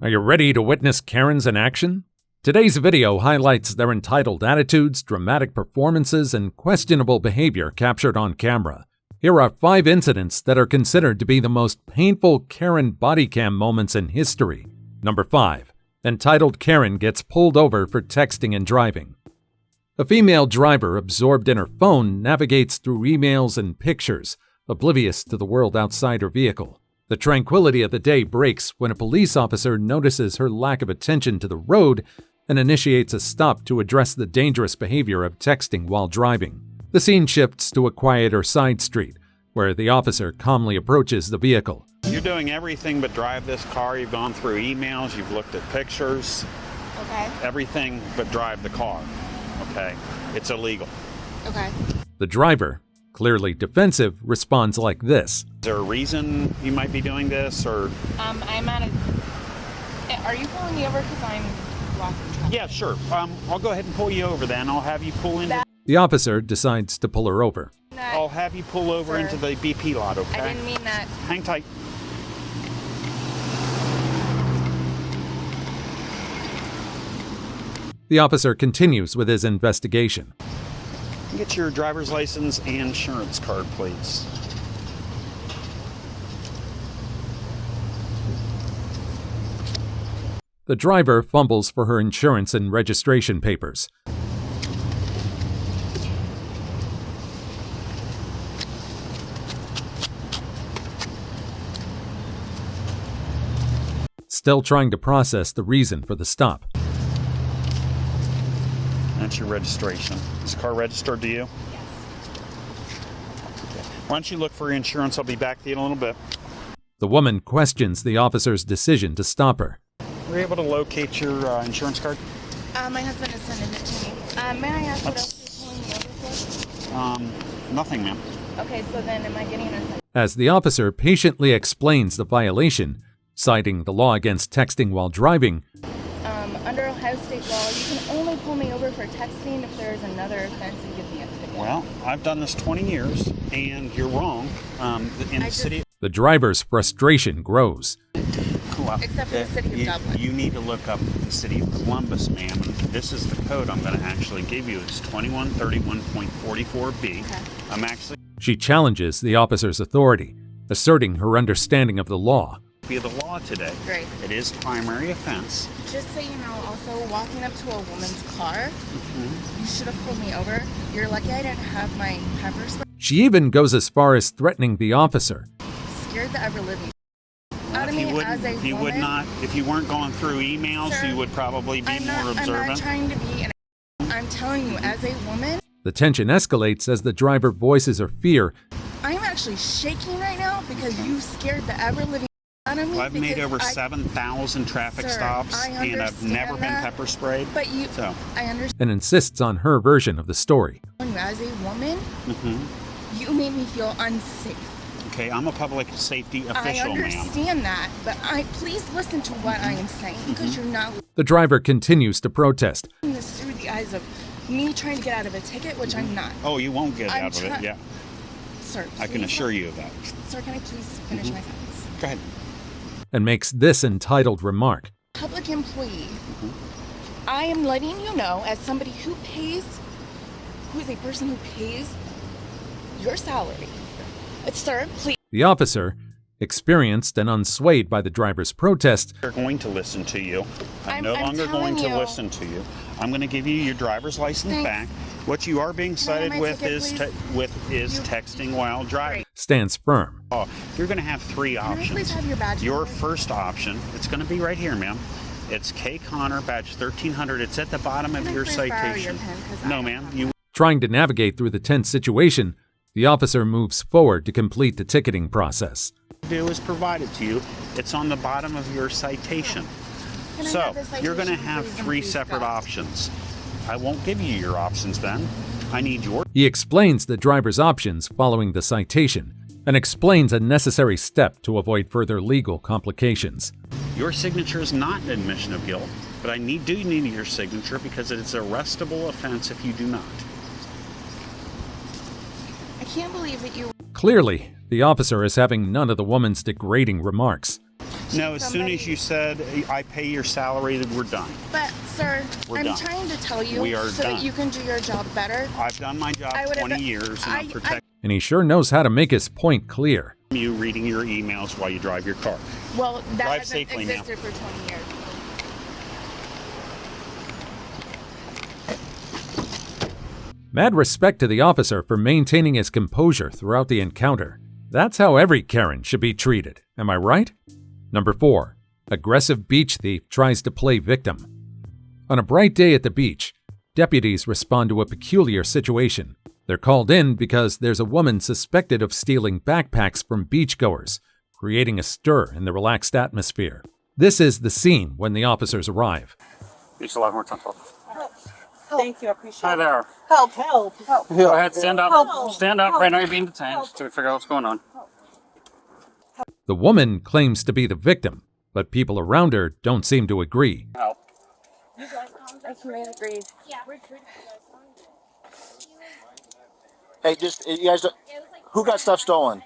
Are you ready to witness Karens in action? Today's video highlights their entitled attitudes, dramatic performances, and questionable behavior captured on camera. Here are 5 incidents that are considered to be the most painful Karen bodycam moments in history. Number 5. Entitled Karen gets pulled over for texting and driving. A female driver absorbed in her phone navigates through emails and pictures, oblivious to the world outside her vehicle. The tranquility of the day breaks when a police officer notices her lack of attention to the road and initiates a stop to address the dangerous behavior of texting while driving. The scene shifts to a quieter side street, where the officer calmly approaches the vehicle. You're doing everything but drive this car. You've gone through emails, you've looked at pictures. Okay. Everything but drive the car. Okay? It's illegal. Okay. The driver, clearly defensive, responds like this. Is there a reason you might be doing this, or? I'm at a... Are you pulling me over because I'm blocking traffic? Yeah, sure. I'll go ahead and pull you over then. I'll have you pull into... The officer decides to pull her over. I'll have you pull over into the BP lot, okay? I didn't mean that. Hang tight. The officer continues with his investigation. Get your driver's license and insurance card, please. The driver fumbles for her insurance and registration papers. Still trying to process the reason for the stop. That's your registration. Is the car registered to you? Yes. Why don't you look for your insurance? I'll be back to you in a little bit. The woman questions the officer's decision to stop her. Were you able to locate your insurance card? My husband is sending it to me. May I ask what else you're pulling me over for? Nothing, ma'am. Okay, so then am I getting a... As the officer patiently explains the violation, citing the law against texting while driving, Under Ohio state law, you can only pull me over for texting if there is another offense and give me a ticket. Well, I've done this 20 years, and you're wrong. In the city... The driver's frustration grows. Well, except for the city of Dublin. You need to look up the city of Columbus, ma'am. This is the code I'm going to actually give you. It's 2131.44B. Okay. I'm actually... She challenges the officer's authority, asserting her understanding of the law. Be the law today. Great. It is primary offense. Just so you know, also walking up to a woman's car, you should have pulled me over. You're lucky I didn't have my pepper spray. She even goes as far as threatening the officer. Scared the ever-living out of If me as a you would woman. not, if you weren't going through emails, Sir, you would probably be more I'm observant. not trying to be I'm telling you, as a woman, The tension escalates as the driver voices her fear. I'm actually shaking right now because you scared the ever-living out of me. Well, I've made over 7,000 traffic stops, and I've never been pepper sprayed. But I understand. And insists on her version of the story. As a woman, you made me feel unsafe. Okay, I'm a public safety official, ma'am. I understand that, but please listen to what I am saying because you're not The driver continues to protest. looking this through the eyes of me trying to get out of a ticket, which I'm not. Oh, you won't get out of it, yeah. Sir, I can assure you of that. Sir, can I please finish my sentence? Go ahead. And makes this entitled remark. Public employee, I am letting you know as somebody who is a person who pays your salary. Sir, please. The officer, experienced and unswayed by the driver's protest, They're going to listen to you. I'm no longer going to listen to you. I'm going to give you your driver's license back. What you are being cited with is texting while driving. stands firm. Oh, you're going to have 3 Can I options. please have your badge? Your first option, it's going to be right here, ma'am. It's K. Connor, badge 1300. It's at the bottom of your citation. No, ma'am. Trying to navigate through the tense situation, the officer moves forward to complete the ticketing process. Do is provided to you. It's on the bottom of your citation. So you're going to have 3 separate options. I won't give you your options then. I need your... He explains the driver's options following the citation and explains a necessary step to avoid further legal complications. Your signature is not an admission of guilt, but I do need your signature because it's an arrestable offense if you do not. I can't believe that you... Clearly, the officer is having none of the woman's degrading remarks. No, as soon as you said I pay your salary, that we're done. But, sir, I'm done. trying to tell you We are so done. that you can do your job better. I've done my job 20 years, and I'm protecting And he sure knows how to make his point clear. you reading your emails while you drive your car. Well, that Drive hasn't safely now. existed for 20 years. Mad respect to the officer for maintaining his composure throughout the encounter. That's how every Karen should be treated, am I right? Number 4. Aggressive beach thief tries to play victim. On a bright day at the beach, deputies respond to a peculiar situation. They're called in because there's a woman suspected of stealing backpacks from beachgoers, creating a stir in the relaxed atmosphere. This is the scene when the officers arrive. Beach 11 more time. Thank you, I appreciate Hi it. there. Help, help, help. Go ahead, stand up. Help. Stand up. Help. Right now you're being detained to figure out what's going on. The woman claims to be the victim, but people around her don't seem to agree. Help. I can't agree. Hey, just you guys, who got stuff stolen?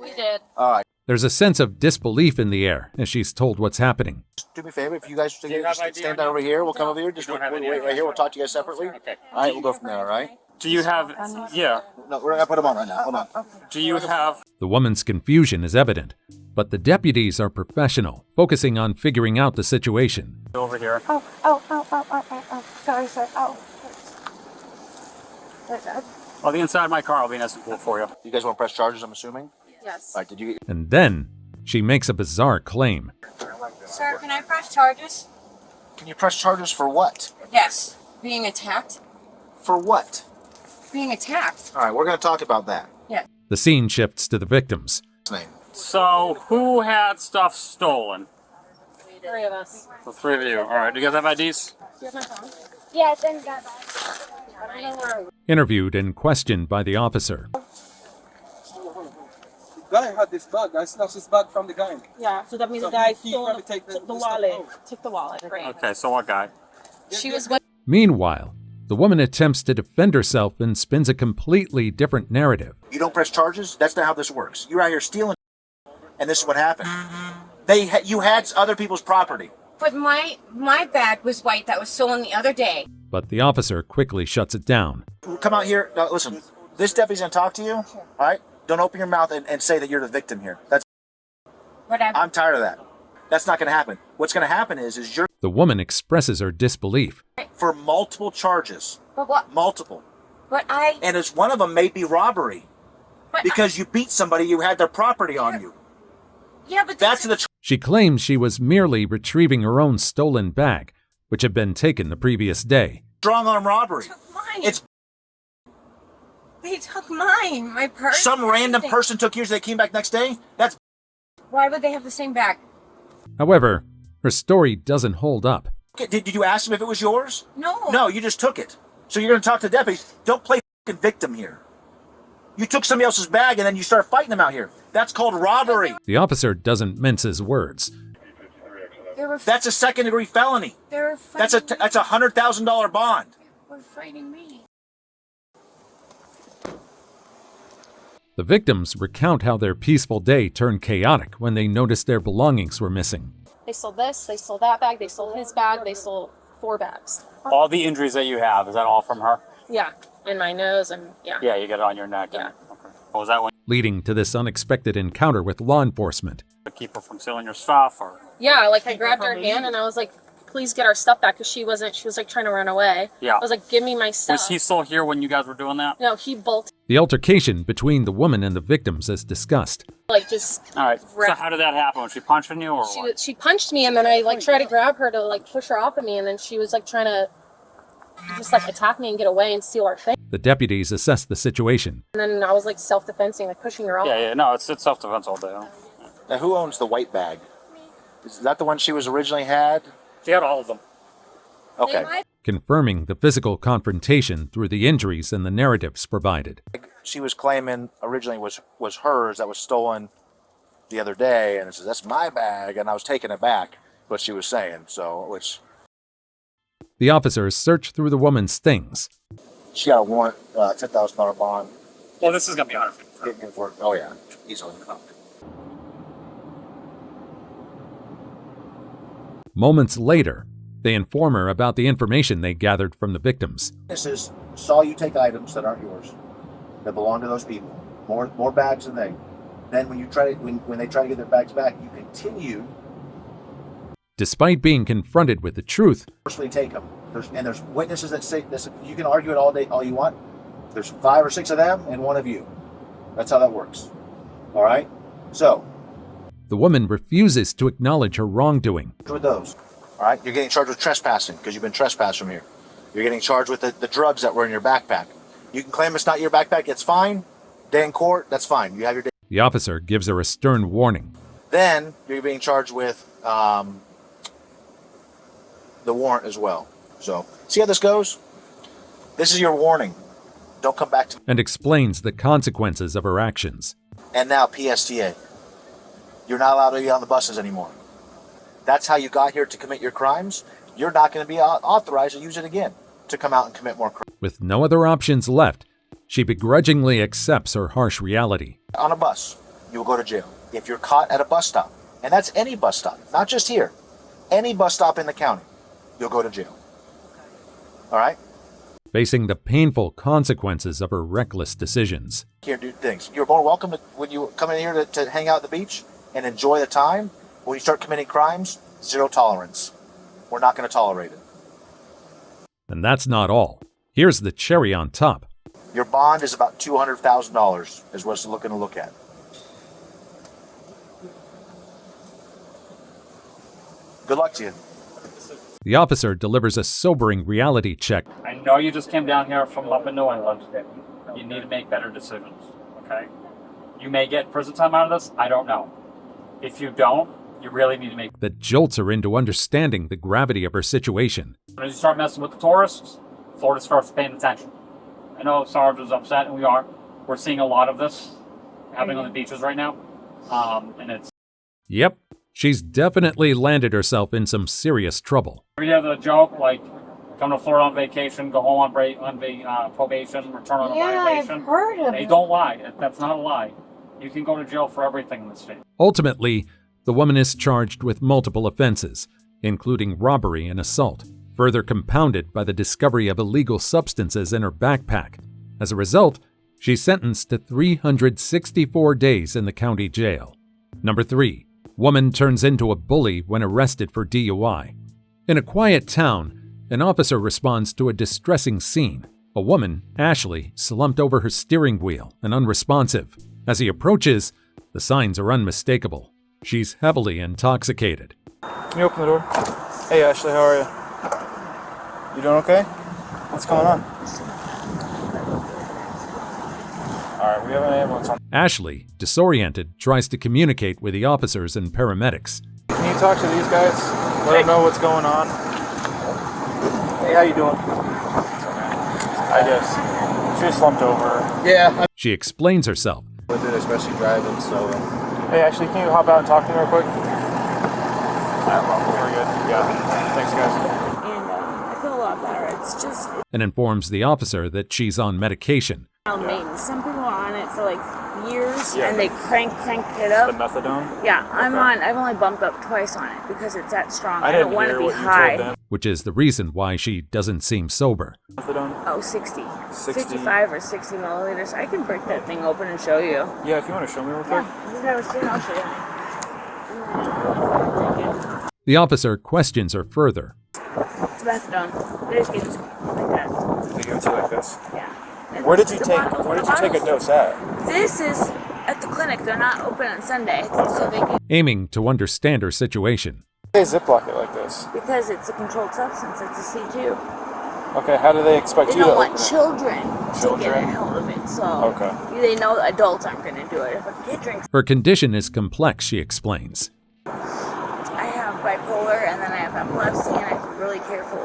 We did. All right, There's a sense of disbelief in the air as she's told what's happening. just do me a favor. If you guys you have ID stand on over here, we'll come over here. Just You wait, don't have wait any right here. We'll talk to you guys separately. Okay. All right, we'll go from there. All right. Do you have, yeah, No, we're gonna put them on right now. Hold on. do you have, The woman's confusion is evident, but the deputies are professional, focusing on figuring out the situation. over here. Oh. Sorry, sir. Oh. Oh, the inside of my car will be nice and cool for you. You guys want to press charges? I'm assuming. Yes. All right. Did you? And then she makes a bizarre claim. Sir, can I press charges? Can you press charges for what? Yes. Being attacked? For what? Being attacked. All right, we're gonna talk about that. Yes. The scene shifts to the victims. What's his name? So, who had stuff stolen? 3 of us. The 3 of you. All right, do you guys have IDs? Yes, and got Interviewed and questioned by the officer. Guy had this bag. I snatched this bag from the guy. Yeah, so that means So the guy he stole probably took take the the stuff wallet. out. Took the wallet. Great. Okay, so what guy? She was what? Meanwhile, the woman attempts to defend herself and spins a completely different narrative. You don't press charges. That's not how this works. You're out here stealing, and this is what happened. You had other people's property. But my bag was white that was stolen the other day. But the officer quickly shuts it down. Come out here. Now, listen, this deputy's gonna talk to you. All right. Don't open your mouth and say that you're the victim here. Whatever. I'm tired of that. That's not gonna happen. What's gonna happen is you're The woman expresses her disbelief. for multiple charges. But what? Multiple. But I. And it's one of them may be robbery. But Because you beat somebody, you had their property on you. yeah, but That's the She claims she was merely retrieving her own stolen bag, which had been taken the previous day. strong arm robbery. mine. It's They took mine. My purse. some random everything. person took yours, they came back next day. That's Why would they have the same bag? However, her story doesn't hold up. did you ask them if it was yours? No. No, you just took it. So you're gonna talk to the deputies. Don't play fucking victim here. You took somebody else's bag and then you start fighting them out here. That's called robbery. The officer doesn't mince his words. They were. That's a second-degree felony. They were fighting. That's a $100,000 bond. They were fighting me. The victims recount how their peaceful day turned chaotic when they noticed their belongings were missing. They stole this. They stole that bag. They stole his bag. They stole 4 bags. All the injuries that you have, is that all from her? Yeah, in my nose and yeah. Yeah, you get it on your neck. Yeah. Okay. What was that one? Leading to this unexpected encounter with law enforcement. To keep her from stealing your stuff, or? Yeah, like I grabbed her hand and I was like, please get our stuff back because she was like trying to run away. Yeah. I was like, give me my stuff. Was he still here when you guys were doing that? No, he bolted. The altercation between the woman and the victims is discussed. Like just. All right. So how did that happen? Was she punching you, or what? She punched me and then I like tried to grab her to like push her off of me and then she was like trying to just like attack me and get away and steal our thing. The deputies assess the situation. And then I was like self-defensing, like pushing her off. Yeah, no, it's self-defense all day. Huh? Now, who owns the white bag? Is that the one she was originally had? She had all of them. Okay. Confirming the physical confrontation through the injuries and the narratives provided. She was claiming originally was hers that was stolen the other day, and it says that's my bag, and I was taking it back. What she was saying, so which The officers search through the woman's things. she got a warrant, $10,000 bond. Well, this is gonna be 150. Oh yeah, easily. Moments later, they inform her about the information they gathered from the victims. Witnesses saw you take items that aren't yours, that belong to those people. More bags than they. Then when they try to get their bags back, you continue. Despite being confronted with the truth, Forcefully take them. There's witnesses that say this. You can argue it all day, all you want. There's 5 or 6 of them and 1 of you. That's how that works. All right. So the woman refuses to acknowledge her wrongdoing. with those. All right. You're getting charged with trespassing because you've been trespassed from here. You're getting charged with the drugs that were in your backpack. You can claim it's not your backpack. It's fine. Day in court. That's fine. You have your day. The officer gives her a stern warning. Then you're being charged with the warrant as well. So, see how this goes? This is your warning. Don't come back to me. And explains the consequences of her actions. And now PSTA. You're not allowed to be on the buses anymore. That's how you got here to commit your crimes. You're not going to be authorized to use it again to come out and commit more crimes. With no other options left, she begrudgingly accepts her harsh reality. On a bus, you will go to jail. If you're caught at a bus stop, and that's any bus stop, not just here, any bus stop in the county, you'll go to jail. All right? Facing the painful consequences of her reckless decisions. Here, do things. You're more welcome when you come in here to hang out at the beach and enjoy the time. When you start committing crimes, 0 tolerance. We're not going to tolerate it. And that's not all. Here's the cherry on top. Your bond is about $200,000 is what it's looking to look at. Good luck to you. The officer delivers a sobering reality check. I know you just came down here from up in New England. You need to make better decisions, okay? You may get prison time out of this. I don't know. If you don't, you really need to make... That jolts her into understanding the gravity of her situation. As you start messing with the tourists, Florida starts paying attention. I know Sarge is upset, and we are. We're seeing a lot of this happening on the beaches right now, and it's... Yep, she's definitely landed herself in some serious trouble. We have the joke, like, come to Florida on vacation, go home on probation, return on a violation. I've heard of They it. don't lie. That's not a lie. You can go to jail for everything in the state. Ultimately, the woman is charged with multiple offenses, including robbery and assault, further compounded by the discovery of illegal substances in her backpack. As a result, she's sentenced to 364 days in the county jail. Number 3. Woman turns into a bully when arrested for DUI. In a quiet town, an officer responds to a distressing scene. A woman, Ashley, slumped over her steering wheel and unresponsive. As he approaches, the signs are unmistakable. She's heavily intoxicated. Can you open the door? Hey Ashley, how are you? You doing okay? What's going on? Alright, we have an ambulance on. Ashley, disoriented, tries to communicate with the officers and paramedics. Can you talk to these guys? Let them know what's going on. Hey, how you doing? I guess. She slumped over. Yeah. She explains herself. With it, especially driving, so... Hey Ashley, can you hop out and talk to me real quick? I don't know, we're good. Yeah. Thanks guys. And I feel a lot better. It's just And informs the officer that she's on medication. maintenance. Some people are on it for like years, and they crank it up. The methadone? Yeah, I've only bumped up twice on it because it's that strong. I didn't don't want hear to be what you told high. them. Which is the reason why she doesn't seem sober. Methadone? Oh, 60. 60. 55 or 60 milliliters. I can break that thing open and show you. Yeah, if you want to show me real quick. If you've never seen it, I'll show you. The officer questions her further. It's methadone. They just give it to me like that. They give it to you like this? Yeah. Where did you take a dose at? This is at the clinic. They're not open on Sunday, so they can... Aiming to understand her situation. They ziplock it like this. Because it's a controlled substance. It's a C2. Okay, how do they expect They you to don't want open it? children to get a hold of it, so Okay. they know adults aren't going to do it. If a kid drinks... Her condition is complex, she explains. I have bipolar, and then I have epilepsy, and I have to be really careful,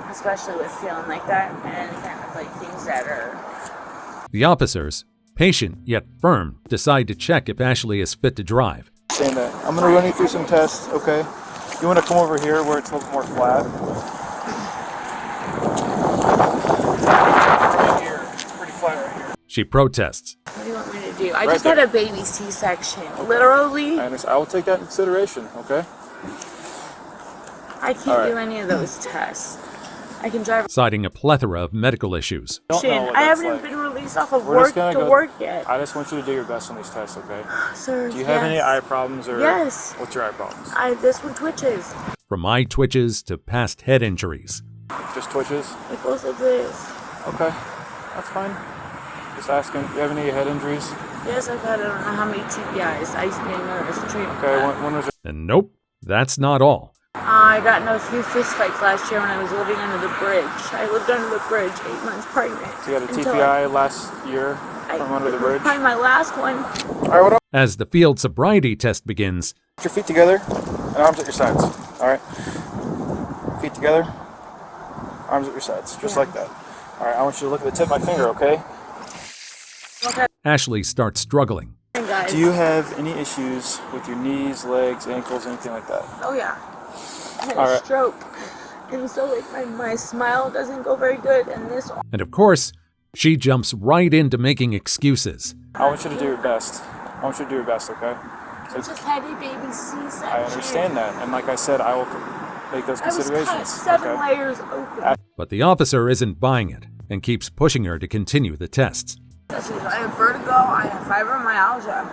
especially with feeling like that, and kind of like things that are... The officers, patient yet firm, decide to check if Ashley is fit to drive. Saying that. I'm going to run you through some tests, okay? You want to come over here where it's a little more flat? Right here. It's pretty flat right here. She protests. What do you want me to do? I Right just there. had a baby C-section. Literally. I will take that in consideration, okay? I can't do any of those tests. I can drive. citing a plethora of medical issues. I haven't even been released off of work to work yet. I just want you to do your best on these tests, okay? Sir, do you have any eye problems or? Yes. What's your eye problems? This one twitches. From eye twitches to past head injuries. Just twitches? It goes like this. Okay, that's fine. Just asking, do you have any head injuries? Yes, I've had I don't know how many TBIs. I used to be a nurse treatment. Okay, when was it? And nope, that's not all. I got in a few fist fights last year when I was living under the bridge. I lived under the bridge 8 months pregnant. So you got a TBI last year from under the bridge? Probably my last one. All right, what up? As the field sobriety test begins, Put your feet together and arms at your sides. All right? Feet together, arms at your sides, just like that. All right, I want you to look at the tip of my finger, okay? Okay. Ashley starts struggling. Guys. Do you have any issues with your knees, legs, ankles, anything like that? Oh yeah. I had All a right. stroke. And so like my smile doesn't go very good and this. And of course, she jumps right into making excuses. I want you to do your best. I want you to do your best, okay? I just had a baby C-section. I understand that. And like I said, I will make those considerations. I was cut 7 layers open. But the officer isn't buying it and keeps pushing her to continue the tests. I have vertigo, I have fibromyalgia.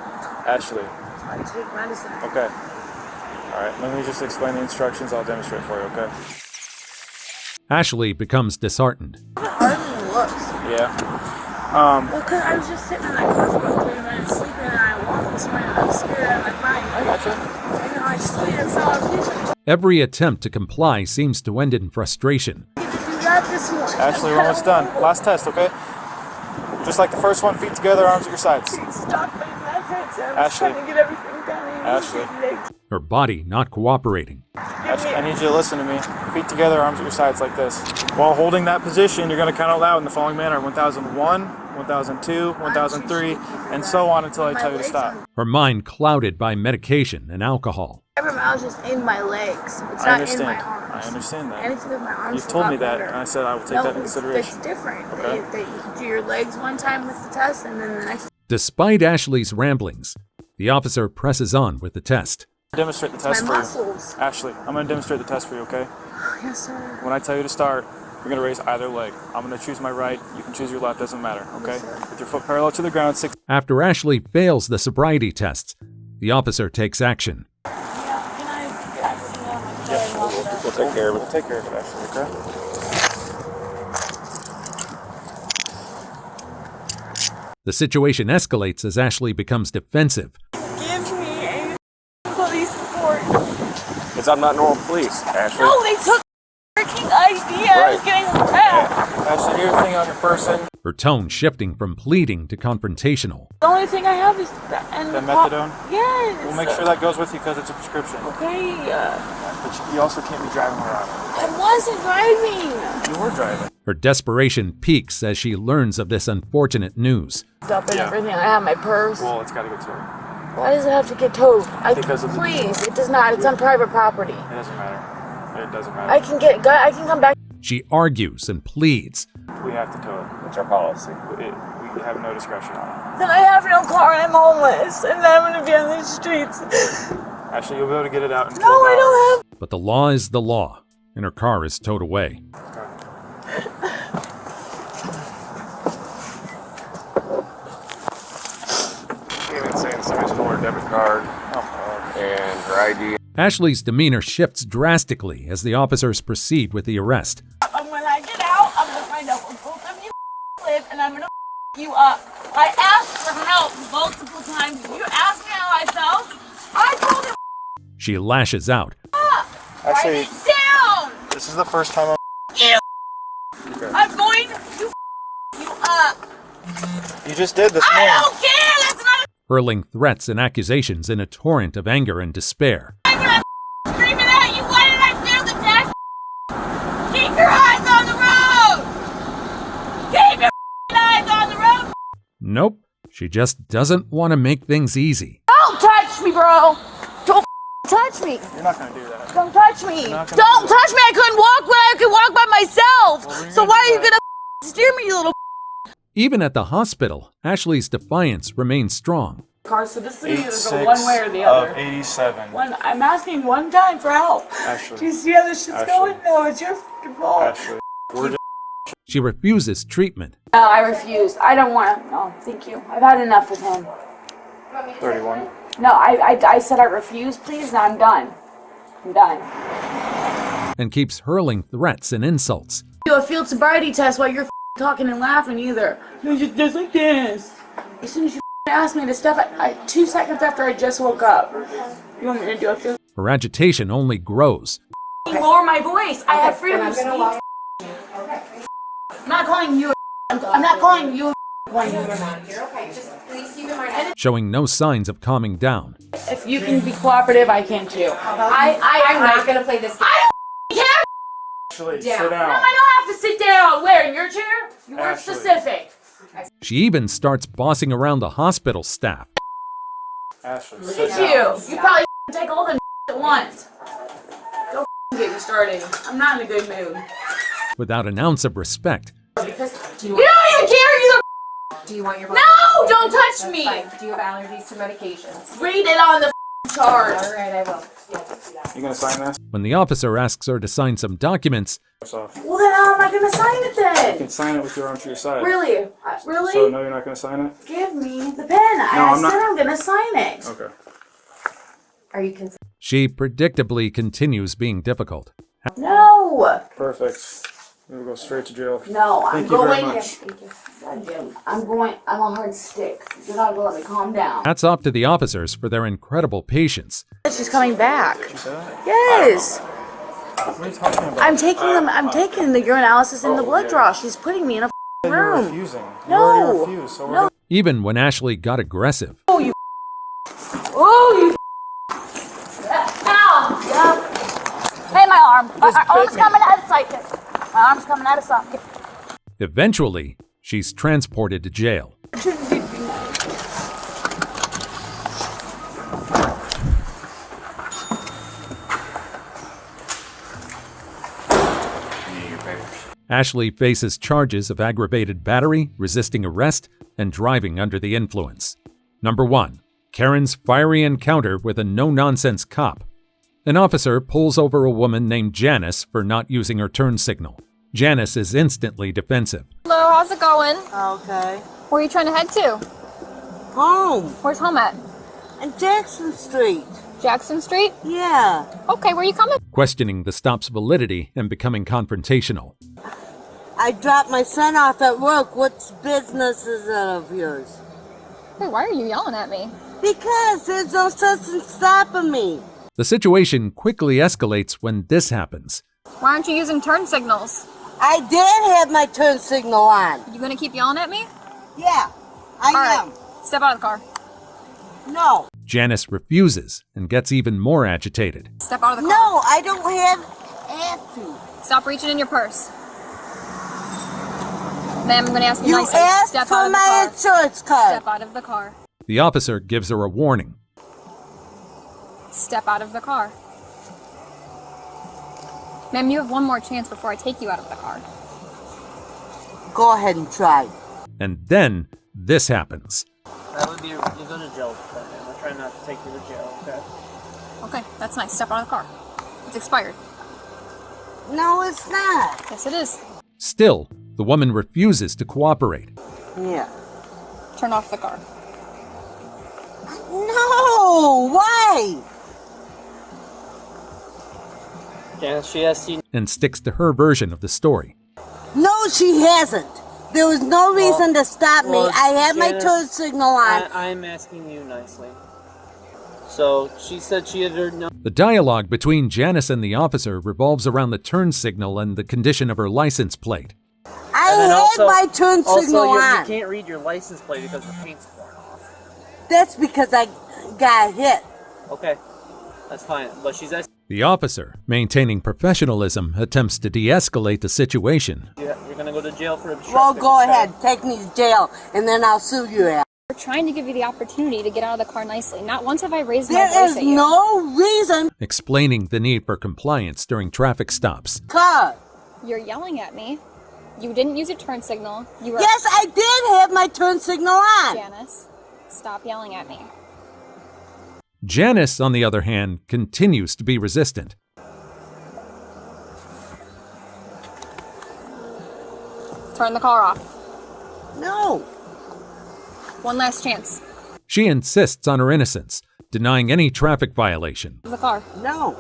Ashley. I take medicine. Okay. All right, let me just explain the instructions. I'll demonstrate for you, okay? Ashley becomes disheartened. It hardly looks. Yeah. Well, because I was just sitting in that car for about 3 minutes sleeping and I woke this morning and I was scared out of my mind. I gotcha. You know, I just needed some. Every attempt to comply seems to end in frustration. You got this one. Ashley, we're almost done. Last test, okay? Just like the first one, feet together, arms at your sides. Stop my methods. I was Ashley. trying to get everything done. Ashley. Her body not cooperating. Ashley, I need you to listen to me. Feet together, arms at your sides like this. While holding that position, you're going to count out loud in the following manner. 1001, 1002, 1003, and so on until I tell you to stop. Her mind clouded by medication and alcohol. Fibromyalgia is in my legs. It's I not in my understand. arms. I understand that. Anything with my arms. You've told me that, and I said I will take that into consideration. It's different. Okay. They do your legs one time with the test, and then the next. Despite Ashley's ramblings, the officer presses on with the test. Demonstrate the test my for muscles. you. Ashley, I'm going to demonstrate the test for you, okay? Yes, sir. When I tell you to start, you're going to raise either leg. I'm going to choose my right. You can choose your left. Doesn't matter, okay? Yes, With your foot parallel to the ground, 6. After Ashley fails the sobriety tests, the officer takes action. Yeah, can I We'll take care of it. We'll take care of it, Ashley, okay? The situation escalates as Ashley becomes defensive. Give me a police report. I'm not normal police, Ashley. No, they took freaking ID. I was getting attacked. Ashley, here's the thing on your person. Her tone shifting from pleading to confrontational. The only thing I have is that. And The methadone? Yes. We'll make sure that goes with you because it's a prescription. Okay. But you also can't be driving around. I wasn't driving. You were driving. Her desperation peaks as she learns of this unfortunate news. Up and everything. I have my purse. Well, it's got to go towed. Why does it have to get towed? Because of the- Please, it does not. It's on private property. It doesn't matter. It doesn't matter. I can come back. She argues and pleads. We have to tow it. It's our policy. We have no discretion on it. Then I have no car and I'm homeless and I'm gonna be on the streets. Actually, you'll be able to get it out in 12 No, I don't have. But the law is the law, and her car is towed away. Came in saying somebody stole her debit card and her ID. Ashley's demeanor shifts drastically as the officers proceed with the arrest. When I get out, I'm gonna find out where both of you live and I'm gonna you up. I asked for help multiple times. You asked me how I felt. I told him. She lashes out. Actually, Write it down. this is the first time I'm... You. Okay. I'm going to you up. You just did this I morning. don't care. That's not. Hurling threats and accusations in a torrent of anger and despair. I'm gonna screaming at you. Why did I fail the test? Keep your eyes on the road. Keep your eyes on the road. Nope, she just doesn't want to make things easy. Don't touch me, bro. Don't touch me. You're not going to do that. Don't touch me. Don't touch me. I couldn't walk when I could walk by myself. Well, so why are you gonna steer me, you little? Even at the hospital, Ashley's defiance remains strong. car, so this is either go one way or the other. Of 87. I'm asking one time for help. Ashley. Do you see how this shit's going? No, it's your fucking fault. Ashley. She refuses treatment. No, I refuse. I don't want him. No, thank you. I've had enough with him. 31. No, I said I refuse, please. Now I'm done. I'm done. And keeps hurling threats and insults. Do a field sobriety test while you're talking and laughing either. You just like this. As soon as you asked me to step, 2 seconds after I just woke up. You want me to do a field? Her agitation only grows. Lower my voice. I have freedom of speech. I'm not calling you. I'm not calling you. Showing no signs of calming down. If you can be cooperative, I can too. I'm not gonna play this game. I don't care. Ashley, Down. sit down. No, I don't have to sit down. Where? In your chair? You weren't Ashley. specific. She even starts bossing around the hospital staff. Ashley, Look sit at down. you. You probably take all the at once. Go get me started. I'm not in a good mood. Without an ounce of respect. Because you don't even care either. Do you want your No, don't touch me. Do you have allergies to medications? Read it on the chart. All right, I will. You gonna sign this? When the officer asks her to sign some documents, Well, then how am I going to sign it You then? can sign it with your arm to your side. Really? Really? So no, you're not gonna sign it? Give me the pen. I said I'm going to sign it. Okay. Are you concerned? she predictably continues being difficult. No. Perfect. We'll go straight to jail. No, I'm Thank you very going. much. I'm a hard stick. You're not going to let me calm down. Hats off to the officers for their incredible patience. She's coming back. You said that? Yes. What are you talking about? I'm taking the urinalysis and the blood draw. She's putting me in a You're room. refusing. You No. already refused, so we're No. Even when Ashley got aggressive. Oh, you. Ow. Yep. Hey, my arm. My arm's coming out of socket. My arm's coming out of socket. Eventually, she's transported to jail. Ashley faces charges of aggravated battery, resisting arrest, and driving under the influence. Number 1. Karen's fiery encounter with a no-nonsense cop. An officer pulls over a woman named Janice for not using her turn signal. Janice is instantly defensive. Hello, how's it going? Okay. Where are you trying to head to? Home. Where's home at? And Jackson Street. Jackson Street? Yeah. Okay, where are you coming? Questioning the stop's validity and becoming confrontational. I dropped my son off at work. What business is that of yours? Hey, why are you yelling at me? Because there's no sense in stopping me. The situation quickly escalates when this happens. Why aren't you using turn signals? I did have my turn signal on. You gonna keep yelling at me? Yeah, I am. Step out of the car. No. Janice refuses and gets even more agitated. Step out of the car. No, I don't have to. Stop reaching in your purse. Ma'am, I'm gonna ask you You nicely. asked Step for out of the my car. insurance card. Step out of the car. The officer gives her a warning. Step out of the car. Ma'am, you have one more chance before I take you out of the car. Go ahead and try. And then this happens. That would be, you go to jail for that, man. I'm trying not to take you to jail, okay? Okay, that's nice. Step out of the car. It's expired. No, it's not. Yes, it is. Still, the woman refuses to cooperate. Yeah. Turn off the car. No, why? Yeah, she asked you. And sticks to her version of the story. No, she hasn't. There was no reason to stop me. I had my turn signal on. I'm asking you nicely. So she said she had heard no. The dialogue between Janice and the officer revolves around the turn signal and the condition of her license plate. I had my turn signal on. You can't read your license plate because the paint's worn off. That's because I got hit. Okay, that's fine. But she's asking. The officer, maintaining professionalism, attempts to de-escalate the situation. You're gonna go to jail for obstructing. Well, go ahead. Take me to jail, and then I'll sue you. We're trying to give you the opportunity to get out of the car nicely. Not once have I raised my There voice is at you. no reason. Explaining the need for compliance during traffic stops. Car. You're yelling at me. You didn't use your turn signal. You were. Yes, I did have my turn signal on. Janice, Stop yelling at me. Janice, on the other hand, continues to be resistant. Turn the car off. No. One last chance. She insists on her innocence, denying any traffic violation. The car. No.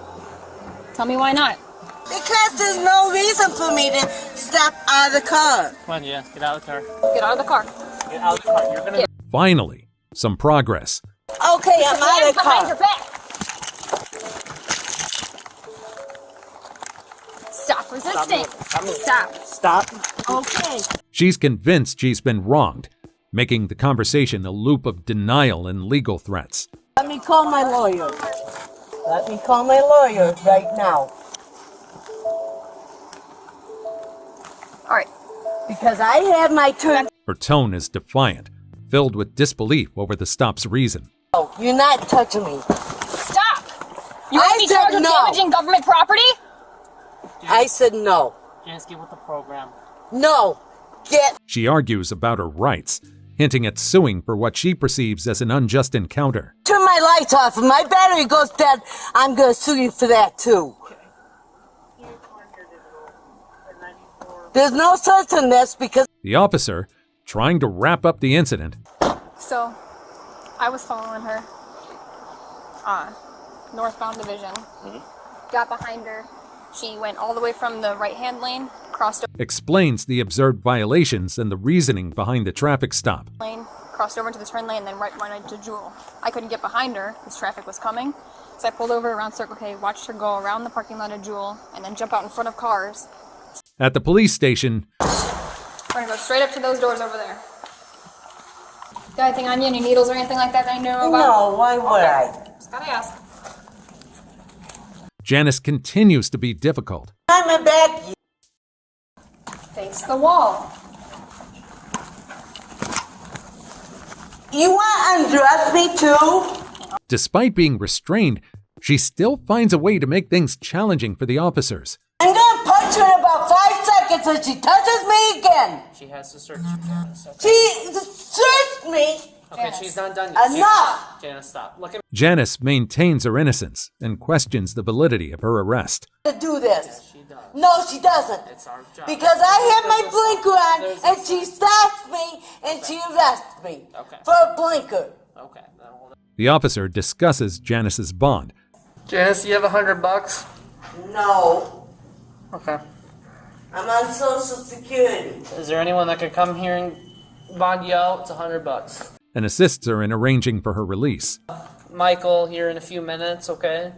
Tell me why not. Because there's no reason for me to step out of the car. Come on, Janice, get out of the car. Get out of the car. Get out of the car. You're gonna. Finally, some progress. Okay, I'm out of the Behind your car. back. Stop resisting. Stop. Stop. Okay. She's convinced she's been wronged, making the conversation a loop of denial and legal threats. Let me call my lawyer. Let me call my lawyer right now. All right. Because I have my turn. Her tone is defiant, filled with disbelief over the stop's reason. Oh, you're not touching me. Stop. You want me charged with damaging government property? I said no. Janice, get with the program. No. Get. She argues about her rights, hinting at suing for what she perceives as an unjust encounter. Turn my lights off. If my battery goes dead, I'm going to sue you for that too. There's no sense in this because... The officer, trying to wrap up the incident, So, I was following her. Northbound division. Got behind her. She went all the way from the right-hand lane, crossed explains the observed violations and the reasoning behind the traffic stop. crossed over into the turn lane, and then right into Jewel. I couldn't get behind her because traffic was coming, so I pulled over around Circle K, watched her go around the parking lot of Jewel, and then jump out in front of cars. At the police station, We're gonna go straight up to those doors over there. Got anything on you? Any needles or anything like that I know about? No, why would I? Just gotta ask. Janice continues to be difficult. I'm a back. Face the wall. You want to undress me too? Despite being restrained, she still finds a way to make things challenging for the officers. I'm gonna punch her in about 5 seconds if she touches me again. She has to search you, Janice. Okay. She searched me. Okay, Janice. she's not done yet. Enough. Janice, stop. Look at me. Janice maintains her innocence and questions the validity of her arrest. To do this. Yes, she does. No, she doesn't. It's our job. Because I have my There's a blinker on, there's and a she stops me, and she arrests me Okay. for a blinker. Okay. Now hold on. The officer discusses Janice's bond. Janice, you have $100? No, Okay. I'm on Social Security. Is there anyone that could come here and bond you out? It's $100. And assists her in arranging for her release. Michael here in a few minutes, okay?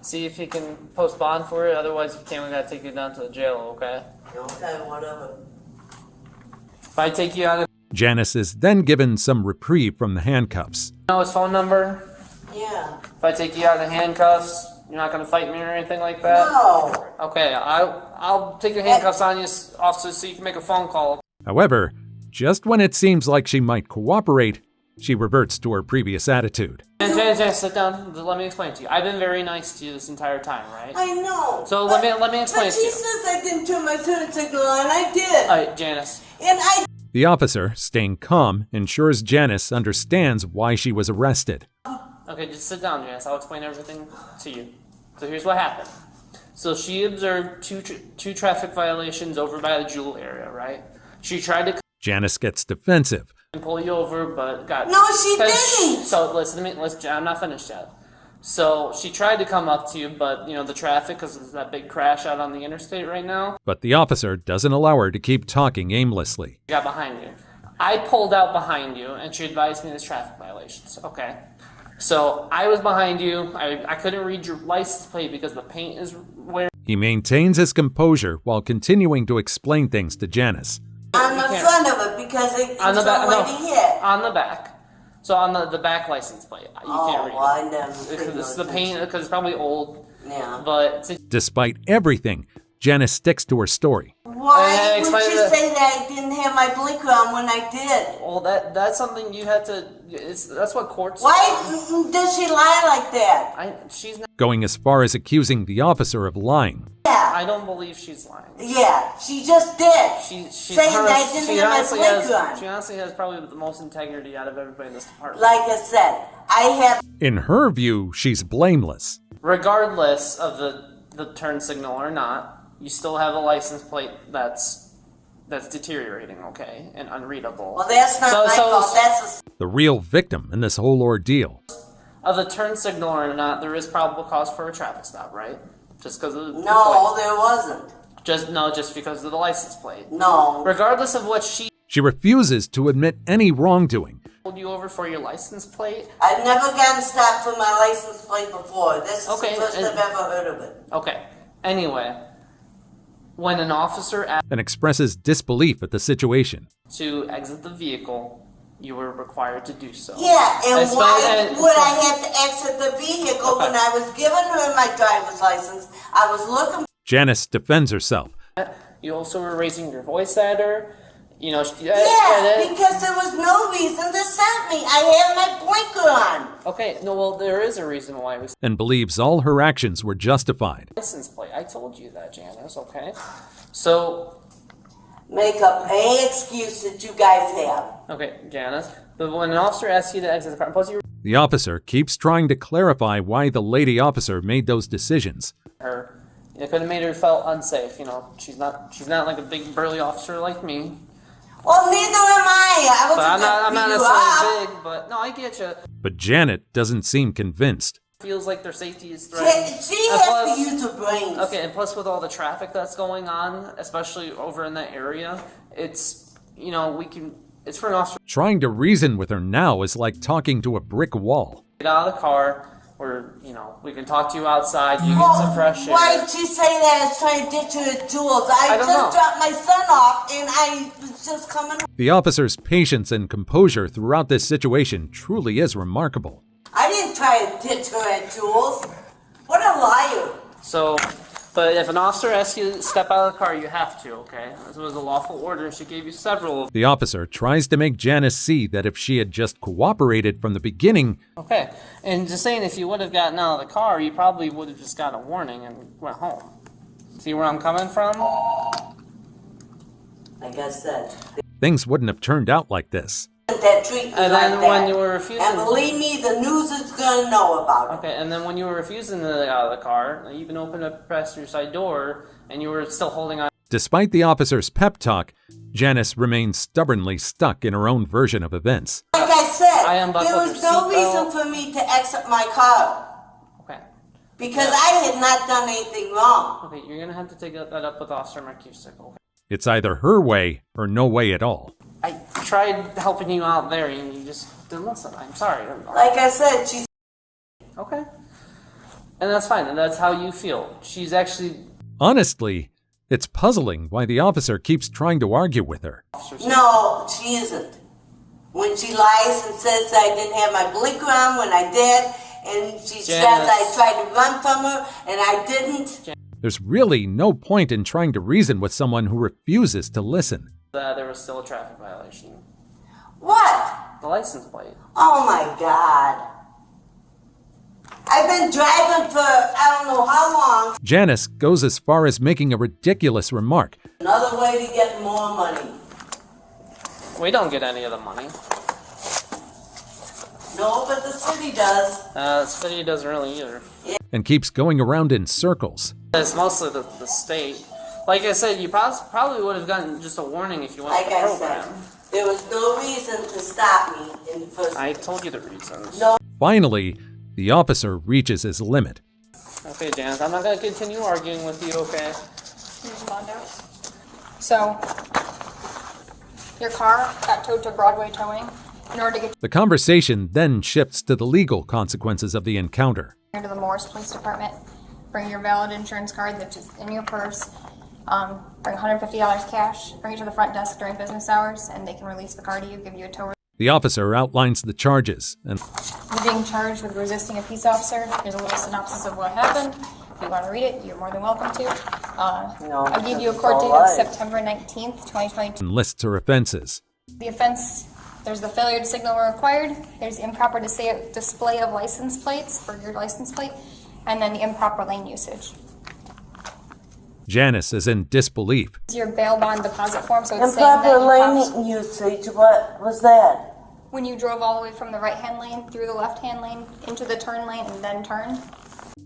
See if he can post bond for it. Otherwise, if you can't, we gotta take you down to the jail, okay? Okay, whatever. If I take you out of... Janice is then given some reprieve from the handcuffs. Know his phone number? Yeah. If I take you out of the handcuffs, you're not gonna fight me or anything like that? No. Okay, I'll take your handcuffs on you, officer, so you can make a phone call. However, just when it seems like she might cooperate, she reverts to her previous attitude. Janice, sit down. Let me explain to you. I've been very nice to you this entire time, right? I know. So let me explain But to she you. says I didn't turn my turn signal on. I did. All right, Janice. And I... The officer, staying calm, ensures Janice understands why she was arrested. Okay, just sit down, Janice. I'll explain everything to you. So here's what happened. So she observed two traffic violations over by the Jewel area, right? She tried to Janice gets defensive. pull you over, but got... No, she didn't. So listen, I'm not finished yet. So she tried to come up to you, but, you know, the traffic, because there's that big crash out on the interstate right now. But the officer doesn't allow her to keep talking aimlessly. Got behind you. I pulled out behind you, and she advised me there's traffic violations, okay? So I was behind you. I couldn't read your license plate because the paint is wearing... He maintains his composure while continuing to explain things to Janice. On the front of it because it's on the back, already hit. on the back. So on the back license plate, you can't read it. I never paid This is no the paint, because it's probably old. Yeah. But Despite everything, Janice sticks to her story. Why would you say that I didn't have my blinker on when I did? Well, that's something you had to. That's what courts. Why does she lie like that? She's not. Going as far as accusing the officer of lying. Yeah. I don't believe she's lying. Yeah, she just did. Saying that I didn't have my blinker on. She honestly has probably the most integrity out of everybody in this department. Like I said, I have. In her view, she's blameless. Regardless of the turn signal or not, you still have a license plate that's deteriorating, okay, and unreadable. Well, that's not my fault. That's the real victim in this whole ordeal. Of the turn signal or not, there is probable cause for a traffic stop, right? Just because of the no, plate. there wasn't. Just because of the license plate. No. Regardless of what she refuses to admit any wrongdoing. Pulled you over for your license plate. I've never gotten stopped for my license plate before. This is the first I've ever heard of it. Okay. Anyway, when an officer and expresses disbelief at the situation to exit the vehicle, you were required to do so. Yeah, and why would I have to exit the vehicle when I was given her my driver's license? I was looking. Janice defends herself. You also were raising your voice at her. You know, because there was no reason to stop me. I had my blinker on. Okay, no, well, there is a reason why we. And believes all her actions were justified. License plate. I told you that, Janice. Okay, so. Make up any excuse that you guys have. Okay, Janice. But when an officer asks you to exit the car, plus you. The officer keeps trying to clarify why the lady officer made those decisions. It could have made her feel unsafe. You know, she's not like a big burly officer like me. Well, neither am I. I'm not necessarily big, but no, I get you. But Janet doesn't seem convinced. Feels like their safety is threatened. She has to use her brains. Okay, and plus with all the traffic that's going on, especially over in that area, it's, you know, it's for an officer. Trying to reason with her now is like talking to a brick wall. Get out of the car. Or, you know, we can talk to you outside, you get some fresh air. Why'd she say that I was trying to ditch her at Jules? I just dropped my son off and I was just coming. The officer's patience and composure throughout this situation truly is remarkable. I didn't try to ditch her at Jules. What a liar. So, but if an officer asks you to step out of the car, you have to, okay? This was a lawful order. She gave you several. The officer tries to make Janice see that if she had just cooperated from the beginning. Okay, and just saying if you would have gotten out of the car, you probably would have just got a warning and went home. See where I'm coming from? Like I said. Things wouldn't have turned out like this. That treat me and then like when that. you were refusing. And believe me, the news is gonna know about it. Okay, and then when you were refusing to get out of the car, you even opened up the passenger side door, and you were still holding on. Despite the officer's pep talk, Janice remains stubbornly stuck in her own version of events. Like I said, there was no reason for me to exit my car. Okay. Because I had not done anything wrong. Okay, you're gonna have to take that up with Officer McCusick. Okay. It's either her way or no way at all. I tried helping you out there, and you just didn't listen. I'm sorry. Like I said, she's... Okay. And that's fine, and that's how you feel. She's actually... Honestly, it's puzzling why the officer keeps trying to argue with her. No, she isn't. When she lies and says I didn't have my blinker on when I did, and she says I tried to run from her, and I didn't. There's really no point in trying to reason with someone who refuses to listen. There was still a traffic violation. What? The license plate. Oh my God. I've been driving for I don't know how long. Janice goes as far as making a ridiculous remark. Another way to get more money. We don't get any of the money. No, but the city does. The city doesn't really either. Yeah. And keeps going around in circles. It's mostly the state. Like I said, you probably would have gotten just a warning if you went to the program. Like I said, there was no reason to stop me in the first place. I told you the reasons. No. Finally, the officer reaches his limit. Okay, Janice, I'm not going to continue arguing with you, okay? Here's the bond out. So, your car got towed to Broadway Towing in order to get The conversation then shifts to the legal consequences of the encounter. to the Morris Police Department. Bring your valid insurance card that's just in your purse. Bring $150 cash. Bring it to the front desk during business hours, and they can release the car to you, give you a tow. The officer outlines the charges and You're being charged with resisting a peace officer. Here's a little synopsis of what happened. If you want to read it, you're more than welcome to. No, I gave you a it's court all date of right. September 19th, 2022. And lists her offenses. The offense, there's the failure to signal when required, there's improper display of license plates for your license plate, and then the improper lane usage. Janice is in disbelief. It's your bail bond deposit form, so it's saying that Improper you lane usage, what was that? when you drove all the way from the right-hand lane through the left-hand lane into the turn lane and then turned.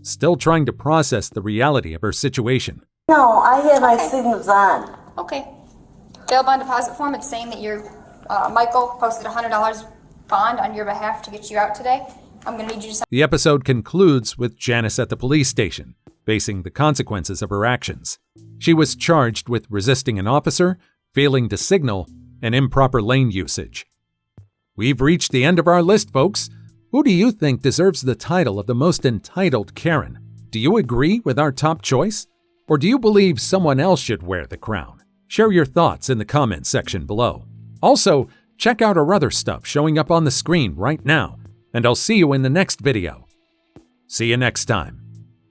Still trying to process the reality of her situation. No, I had my signals on. Okay. Bail bond deposit form, it's saying that your Michael posted $100 bond on your behalf to get you out today. I'm going to need you to sign. The episode concludes with Janice at the police station, facing the consequences of her actions. She was charged with resisting an officer, failing to signal, and improper lane usage. We've reached the end of our list, folks. Who do you think deserves the title of the most entitled Karen? Do you agree with our top choice? Or do you believe someone else should wear the crown? Share your thoughts in the comments section below. Also, check out our other stuff showing up on the screen right now, and I'll see you in the next video. See you next time.